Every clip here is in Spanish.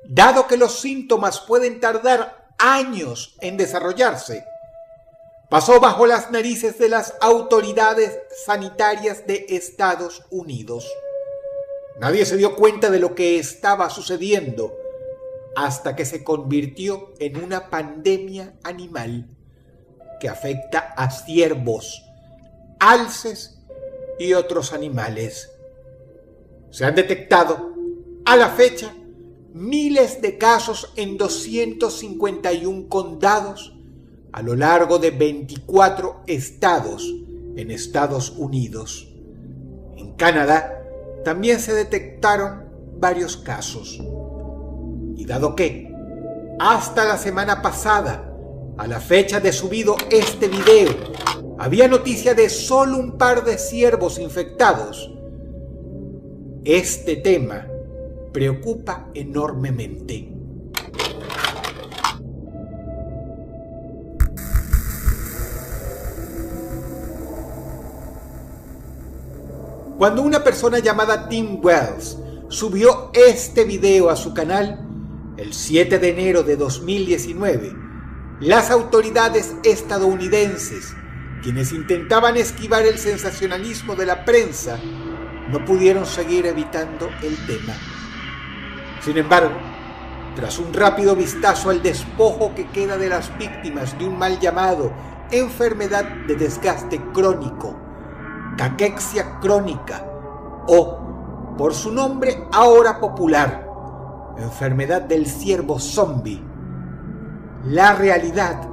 dado que los síntomas pueden tardar años en desarrollarse, pasó bajo las narices de las autoridades sanitarias de Estados Unidos. Nadie se dio cuenta de lo que estaba sucediendo hasta que se convirtió en una pandemia animal que afecta a ciervos, alces y otros animales. Se han detectado, a la fecha, miles de casos en 251 condados a lo largo de 24 estados en Estados Unidos. En Canadá también se detectaron varios casos. Y dado que, hasta la semana pasada, a la fecha de subido este video, había noticia de solo un par de ciervos infectados, este tema preocupa enormemente. Cuando una persona llamada Tim Wells subió este video a su canal, el 7 de enero de 2019, las autoridades estadounidenses, quienes intentaban esquivar el sensacionalismo de la prensa, no pudieron seguir evitando el tema. Sin embargo, tras un rápido vistazo al despojo que queda de las víctimas de un mal llamado enfermedad de desgaste crónico, caquexia crónica, o, por su nombre ahora popular, enfermedad del ciervo zombie, la realidad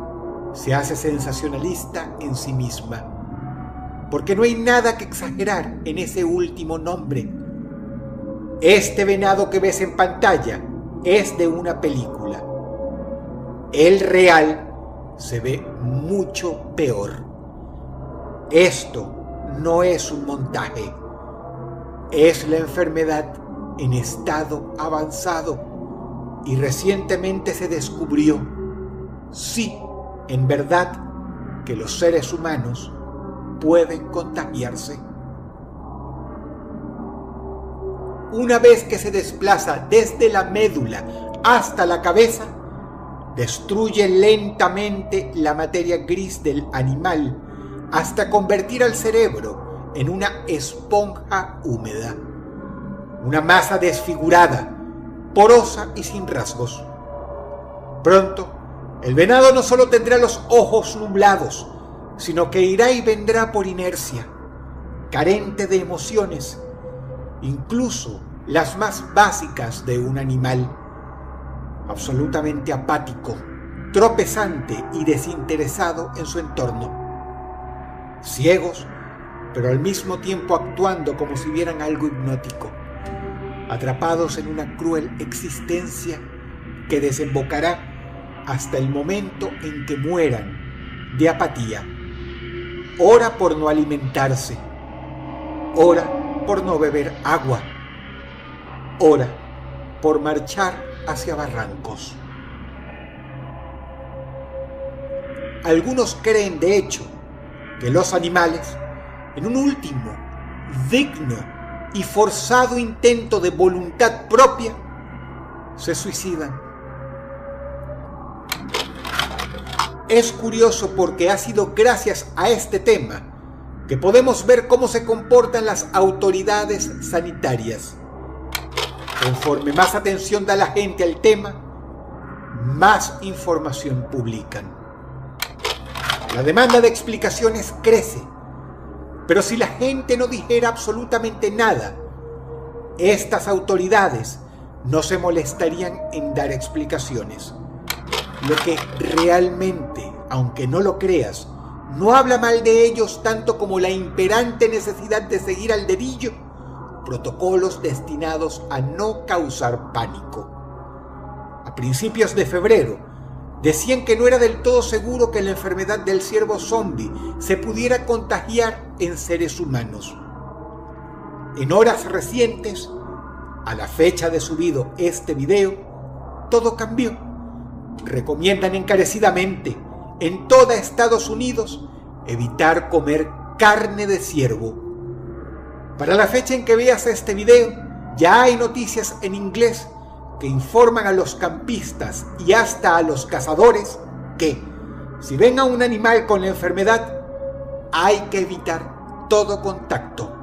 se hace sensacionalista en sí misma, porque no hay nada que exagerar en ese último nombre. Este venado que ves en pantalla es de una película. El real se ve mucho peor. Esto no es un montaje, es la enfermedad en estado avanzado y recientemente se descubrió, sí, en verdad, que los seres humanos pueden contagiarse. Una vez que se desplaza desde la médula hasta la cabeza, destruye lentamente la materia gris del animal hasta convertir al cerebro en una esponja húmeda, una masa desfigurada, porosa y sin rasgos. Pronto, el venado no solo tendrá los ojos nublados, sino que irá y vendrá por inercia, carente de emociones, incluso las más básicas de un animal, absolutamente apático, tropezante y desinteresado en su entorno. Ciegos, pero al mismo tiempo actuando como si vieran algo hipnótico, atrapados en una cruel existencia que desembocará hasta el momento en que mueran de apatía, ora por no alimentarse, ora por no beber agua, ora por marchar hacia barrancos. Algunos creen, de hecho, que los animales, en un último, digno y forzado intento de voluntad propia, se suicidan. Es curioso porque ha sido gracias a este tema que podemos ver cómo se comportan las autoridades sanitarias. Conforme más atención da la gente al tema, más información publican. La demanda de explicaciones crece, pero si la gente no dijera absolutamente nada, estas autoridades no se molestarían en dar explicaciones. Lo que realmente, aunque no lo creas, no habla mal de ellos tanto como la imperante necesidad de seguir al dedillo protocolos destinados a no causar pánico. A principios de febrero, decían que no era del todo seguro que la enfermedad del ciervo zombie se pudiera contagiar en seres humanos. En horas recientes, a la fecha de subido este video, todo cambió. Recomiendan encarecidamente en toda Estados Unidos evitar comer carne de ciervo. Para la fecha en que veas este video, ya hay noticias en inglés que informan a los campistas y hasta a los cazadores que, si ven a un animal con la enfermedad, hay que evitar todo contacto.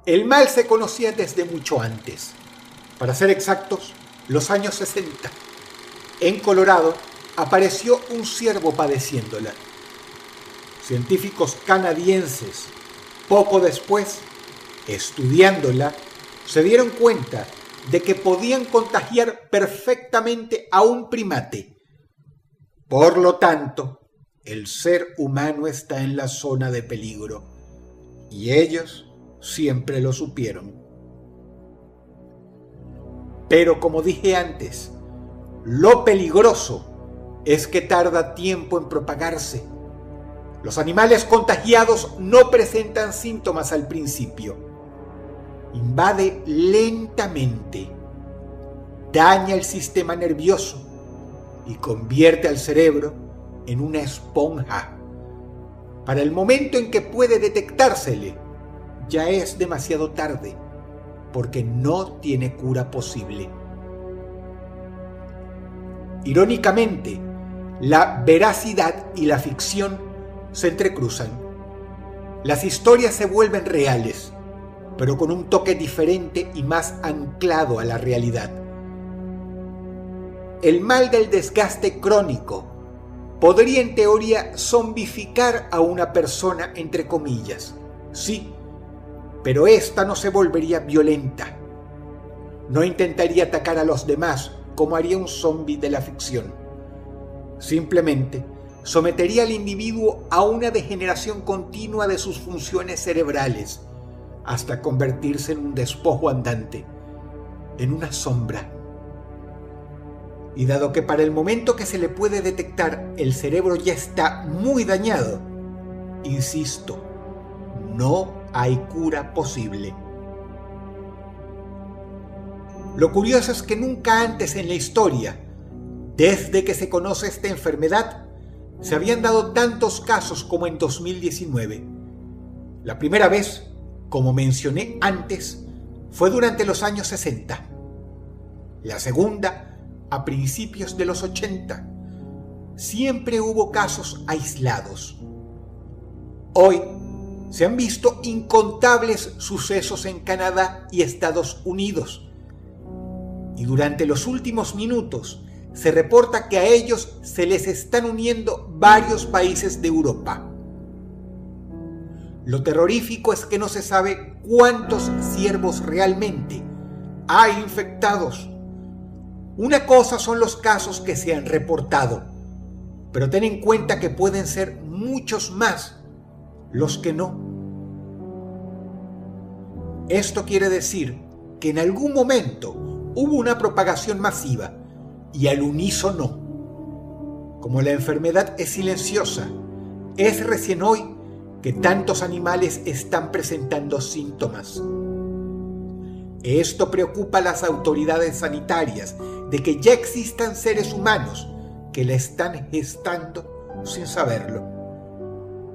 El mal se conocía desde mucho antes, para ser exactos, los años 60. En Colorado apareció un ciervo padeciéndola. Científicos canadienses, poco después, estudiándola, se dieron cuenta de que podían contagiar perfectamente a un primate. Por lo tanto, el ser humano está en la zona de peligro, y ellos siempre lo supieron. Pero como dije antes, lo peligroso es que tarda tiempo en propagarse. Los animales contagiados no presentan síntomas al principio. Invade lentamente, daña el sistema nervioso y convierte al cerebro en una esponja. Para el momento en que puede detectársele, ya es demasiado tarde, porque no tiene cura posible. Irónicamente, la veracidad y la ficción se entrecruzan. Las historias se vuelven reales, pero con un toque diferente y más anclado a la realidad. El mal del desgaste crónico podría en teoría zombificar a una persona, entre comillas, sí, pero ésta no se volvería violenta. No intentaría atacar a los demás como haría un zombi de la ficción. Simplemente sometería al individuo a una degeneración continua de sus funciones cerebrales, hasta convertirse en un despojo andante, en una sombra. Y dado que para el momento que se le puede detectar el cerebro ya está muy dañado, insisto, no hay cura posible. Lo curioso es que nunca antes en la historia, desde que se conoce esta enfermedad, se habían dado tantos casos como en 2019. La primera vez, como mencioné antes, fue durante los años 60. La segunda, a principios de los 80. Siempre hubo casos aislados. Hoy se han visto incontables sucesos en Canadá y Estados Unidos. Y durante los últimos minutos se reporta que a ellos se les están uniendo varios países de Europa. Lo terrorífico es que no se sabe cuántos ciervos realmente hay infectados. Una cosa son los casos que se han reportado, pero ten en cuenta que pueden ser muchos más los que no. Esto quiere decir que en algún momento hubo una propagación masiva y al unísono. Como la enfermedad es silenciosa, es recién hoy que tantos animales están presentando síntomas. Esto preocupa a las autoridades sanitarias de que ya existan seres humanos que la están gestando sin saberlo.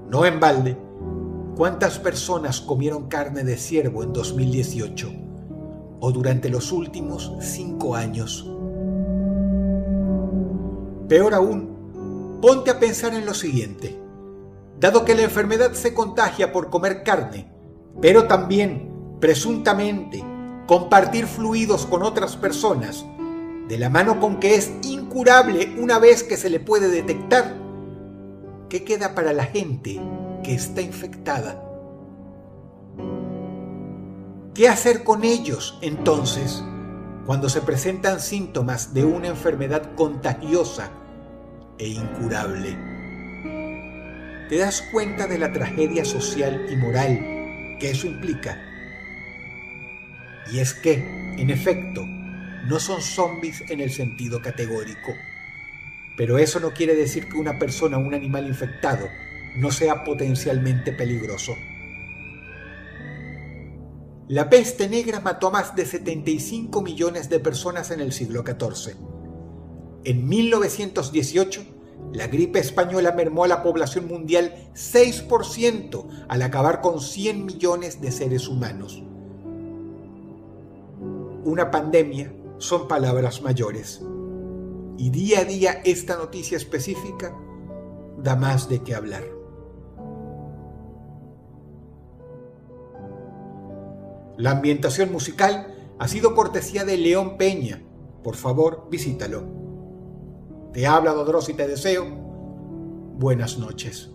No en balde, ¿cuántas personas comieron carne de ciervo en 2018 o durante los últimos 5 años? Peor aún, ponte a pensar en lo siguiente. Dado que la enfermedad se contagia por comer carne, pero también, presuntamente, compartir fluidos con otras personas, de la mano con que es incurable una vez que se le puede detectar, ¿qué queda para la gente que está infectada? ¿Qué hacer con ellos entonces cuando se presentan síntomas de una enfermedad contagiosa e incurable? ¿Te das cuenta de la tragedia social y moral que eso implica? Y es que, en efecto, no son zombies en el sentido categórico. Pero eso no quiere decir que una persona o un animal infectado no sea potencialmente peligroso. La peste negra mató a más de 75 millones de personas en el siglo XIV. En 1918, la gripe española mermó a la población mundial 6% al acabar con 100 millones de seres humanos. una pandemia son palabras mayores. Y día a día esta noticia específica da más de qué hablar. La ambientación musical ha sido cortesía de León Peña. Por favor, visítalo. Te habla Dodros y te deseo buenas noches.